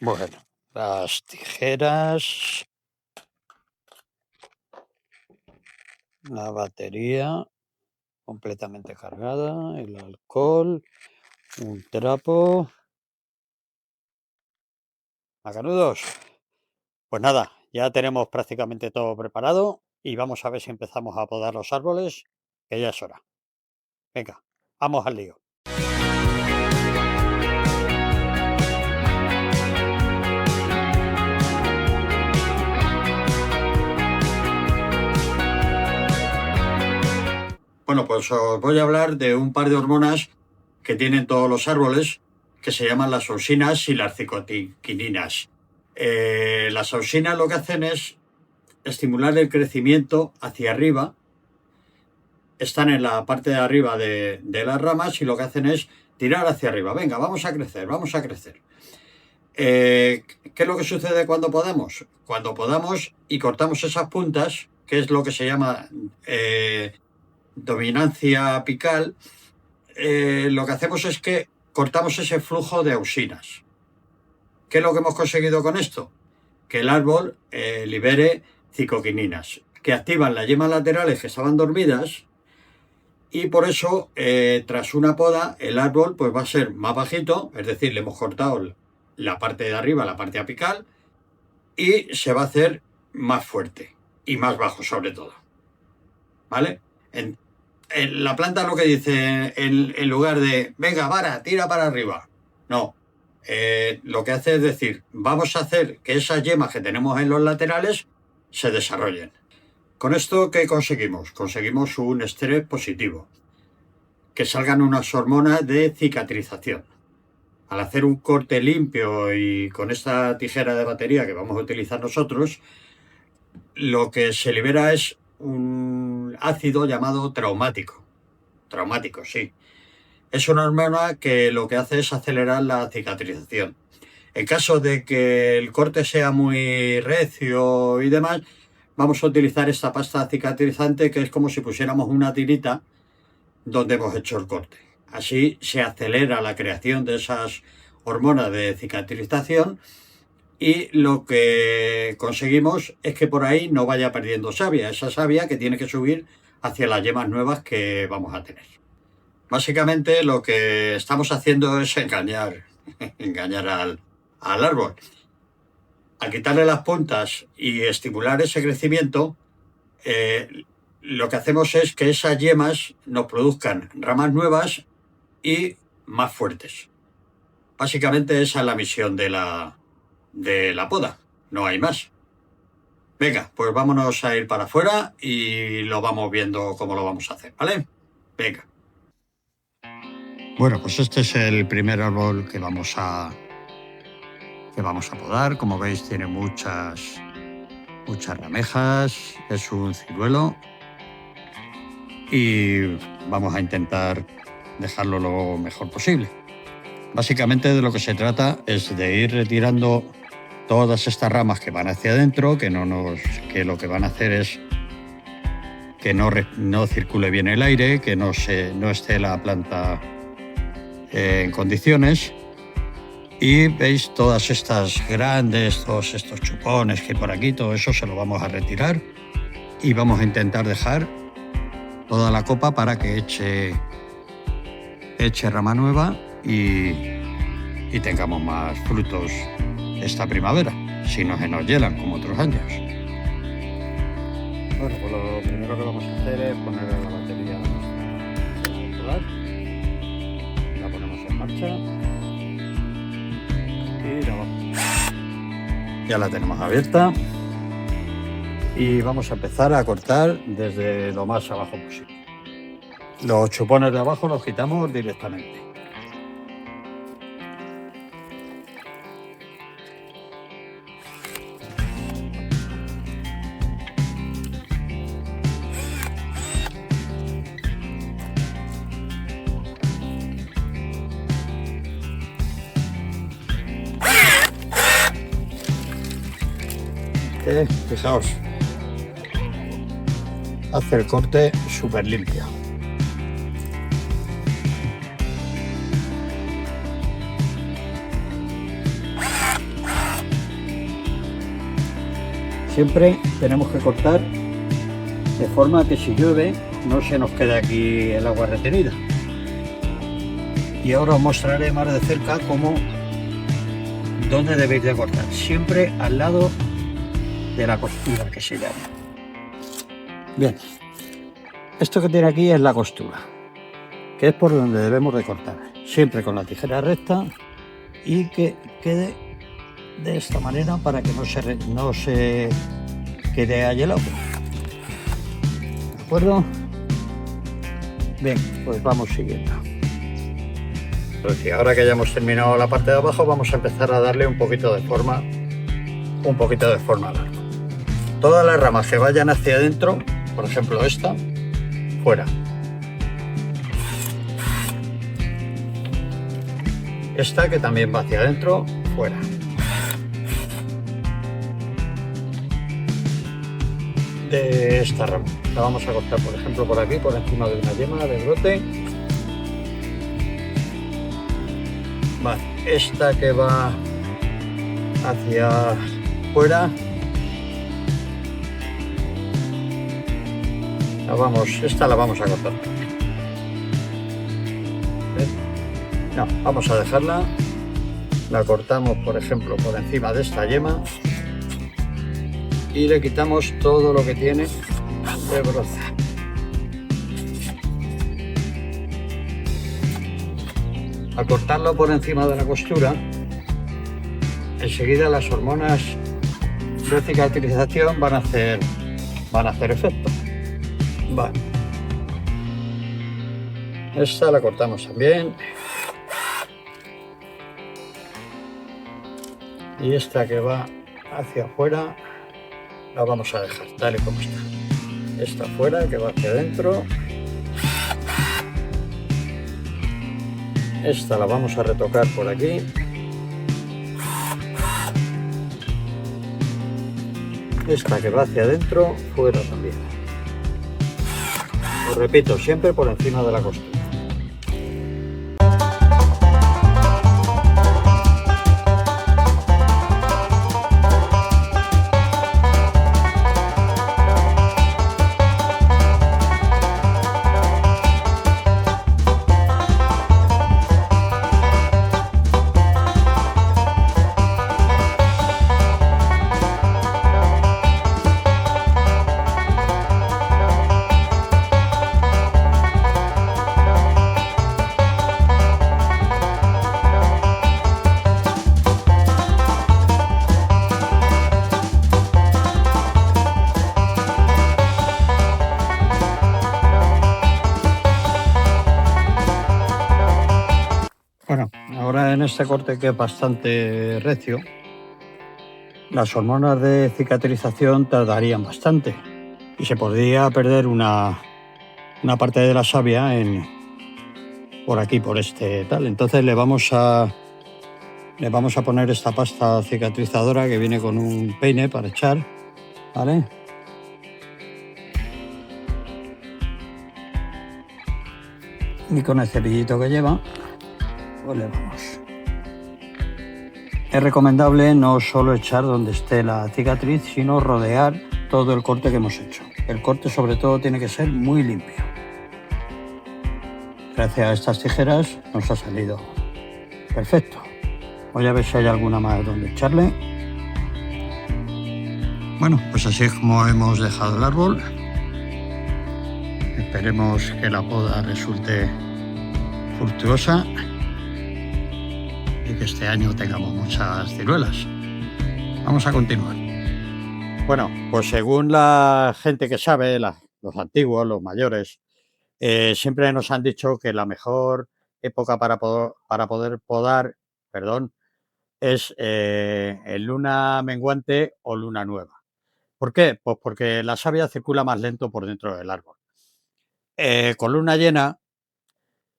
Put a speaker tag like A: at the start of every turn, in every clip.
A: Bueno, las tijeras, la batería completamente cargada, el alcohol, un trapo. Macanudos, pues nada, ya tenemos prácticamente todo preparado y vamos a ver si empezamos a podar los árboles, que ya es hora. Venga, vamos al lío. Bueno, pues os voy a hablar de un par de hormonas que tienen todos los árboles, que se llaman las auxinas y las cicoquininas. Las auxinas lo que hacen es estimular el crecimiento hacia arriba. Están en la parte de arriba de las ramas y lo que hacen es tirar hacia arriba. Venga, vamos a crecer, vamos a crecer. ¿Qué es lo que sucede cuando podamos? Cuando podamos y cortamos esas puntas, que es lo que se llama dominancia apical, lo que hacemos es que cortamos ese flujo de auxinas. ¿Qué es lo que hemos conseguido con esto? Que el árbol libere cicoquininas, que activan las yemas laterales que estaban dormidas, y por eso, tras una poda, el árbol pues va a ser más bajito, es decir, le hemos cortado la parte de arriba, la parte apical, y se va a hacer más fuerte y más bajo sobre todo. ¿Vale? En la planta lo que dice, en lugar de, venga, vara, tira para arriba. No. Lo que hace es decir, vamos a hacer que esas yemas que tenemos en los laterales se desarrollen. Con esto, ¿qué conseguimos? Conseguimos un estrés positivo, que salgan unas hormonas de cicatrización. Al hacer un corte limpio y con esta tijera de batería que vamos a utilizar nosotros, lo que se libera es un ácido llamado traumático. Traumático, sí. Es una hormona que lo que hace es acelerar la cicatrización. En caso de que el corte sea muy recio y demás, vamos a utilizar esta pasta cicatrizante, que es como si pusiéramos una tirita donde hemos hecho el corte. Así se acelera la creación de esas hormonas de cicatrización y lo que conseguimos es que por ahí no vaya perdiendo savia, esa savia que tiene que subir hacia las yemas nuevas que vamos a tener. Básicamente lo que estamos haciendo es engañar al árbol. Al quitarle las puntas y estimular ese crecimiento, lo que hacemos es que esas yemas nos produzcan ramas nuevas y más fuertes. Básicamente esa es la misión de la poda, no hay más. Venga, pues vámonos a ir para afuera y lo vamos viendo cómo lo vamos a hacer, ¿vale? Venga. Bueno, pues este es el primer árbol que vamos a podar. Como veis, tiene muchas ramejas, es un ciruelo y vamos a intentar dejarlo lo mejor posible. Básicamente de lo que se trata es de ir retirando todas estas ramas que van hacia adentro, que lo que van a hacer es que no circule bien el aire, que no esté la planta en condiciones. Y veis todas estas grandes, todos estos chupones que hay por aquí, todo eso se lo vamos a retirar y vamos a intentar dejar toda la copa para que eche rama nueva y tengamos más frutos esta primavera, si no se nos hielan como otros años. Bueno, pues lo primero que vamos a hacer es poner la batería solar. La ponemos en marcha. Ya la tenemos abierta y vamos a empezar a cortar desde lo más abajo posible. Los chupones de abajo los quitamos directamente. Fijaos, hace el corte súper limpio. Siempre tenemos que cortar de forma que si llueve no se nos quede aquí el agua retenida. Y ahora os mostraré más de cerca dónde debéis de cortar. Siempre al lado de la costura, que se llama. Bien, esto que tiene aquí es la costura, que es por donde debemos de cortar. Siempre con la tijera recta y que quede de esta manera para que no se quede ahí el agua. ¿De acuerdo? Bien, pues vamos siguiendo. Pues, y ahora que ya hemos terminado la parte de abajo, vamos a empezar a darle un poquito de forma al arco. Todas las ramas que vayan hacia adentro, por ejemplo esta, fuera. Esta que también va hacia adentro, fuera. De esta rama la vamos a cortar, por ejemplo, por aquí, por encima de una yema de brote. Vale, esta que va hacia fuera, esta la vamos a cortar. No, vamos a dejarla. La cortamos, por ejemplo, por encima de esta yema y le quitamos todo lo que tiene de brote. Al cortarlo por encima de la costura, enseguida las hormonas de cicatrización van a hacer efecto. Vale. Esta la cortamos también. Y esta que va hacia afuera la vamos a dejar tal y como está. Esta afuera que va hacia adentro. Esta la vamos a retocar por aquí. Esta que va hacia adentro, fuera también. Os repito, siempre por encima de la costura. Bueno, ahora en este corte, que es bastante recio, las hormonas de cicatrización tardarían bastante y se podría perder una parte de la savia por aquí, por este tal. Entonces le vamos a poner esta pasta cicatrizadora que viene con un peine para echar, ¿vale? Y con el cepillito que lleva, pues le vamos. Es recomendable no solo echar donde esté la cicatriz, sino rodear todo el corte que hemos hecho. El corte sobre todo tiene que ser muy limpio. Gracias a estas tijeras nos ha salido perfecto. Voy a ver si hay alguna más donde echarle. Bueno, pues así es como hemos dejado el árbol. Esperemos que la poda resulte fructuosa y que este año tengamos muchas ciruelas. Vamos a continuar. Bueno, pues según la gente que sabe, los antiguos, los mayores, siempre nos han dicho que la mejor época para poder podar, es en luna menguante o luna nueva. ¿Por qué? Pues porque la savia circula más lento por dentro del árbol. Con luna llena,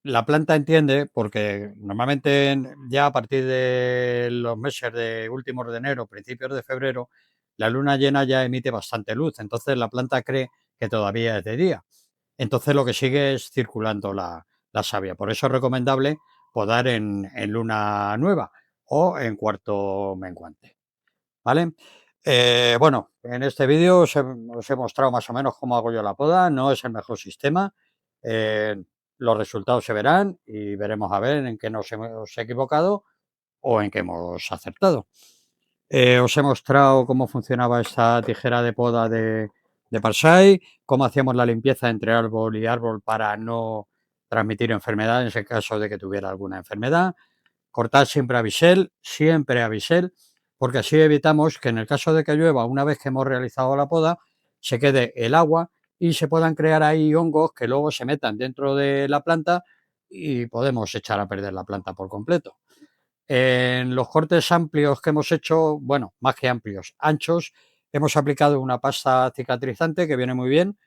A: la planta entiende, porque normalmente ya a partir de los meses de últimos de enero, principios de febrero, la luna llena ya emite bastante luz, entonces la planta cree que todavía es de día. Entonces lo que sigue es circulando la savia. Por eso es recomendable podar en luna nueva o en cuarto menguante, ¿vale? Bueno, en este vídeo os he mostrado más o menos cómo hago yo la poda. No es el mejor sistema. Los resultados se verán y veremos a ver en qué nos hemos equivocado o en qué hemos acertado. Os he mostrado cómo funcionaba esta tijera de poda de Parsai, cómo hacíamos la limpieza entre árbol y árbol para no transmitir enfermedad en ese caso de que tuviera alguna enfermedad. Cortar siempre a bisel, porque así evitamos que en el caso de que llueva, una vez que hemos realizado la poda, se quede el agua y se puedan crear ahí hongos que luego se metan dentro de la planta y podemos echar a perder la planta por completo. En los cortes amplios que hemos hecho, bueno, más que amplios, anchos, hemos aplicado una pasta cicatrizante que viene muy bien,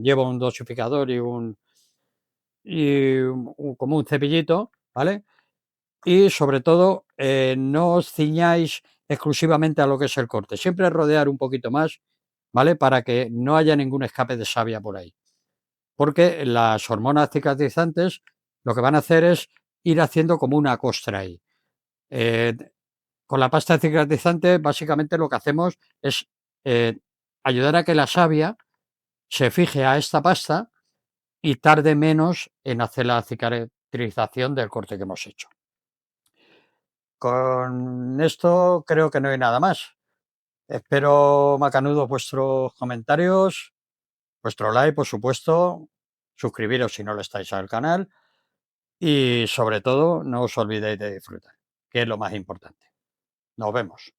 A: lleva un dosificador como un cepillito, ¿vale? Y sobre todo, no os ciñáis exclusivamente a lo que es el corte, siempre rodear un poquito más, ¿vale? Para que no haya ningún escape de savia por ahí. Porque las hormonas cicatrizantes lo que van a hacer es ir haciendo como una costra ahí. Eh, con la pasta cicatrizante, básicamente lo que hacemos es ayudar a que la savia se fije a esta pasta y tarde menos en hacer la cicatrización del corte que hemos hecho. Con esto creo que no hay nada más. Espero, macanudos, vuestros comentarios, vuestro like, por supuesto, suscribiros si no lo estáis al canal y sobre todo no os olvidéis de disfrutar, que es lo más importante. Nos vemos.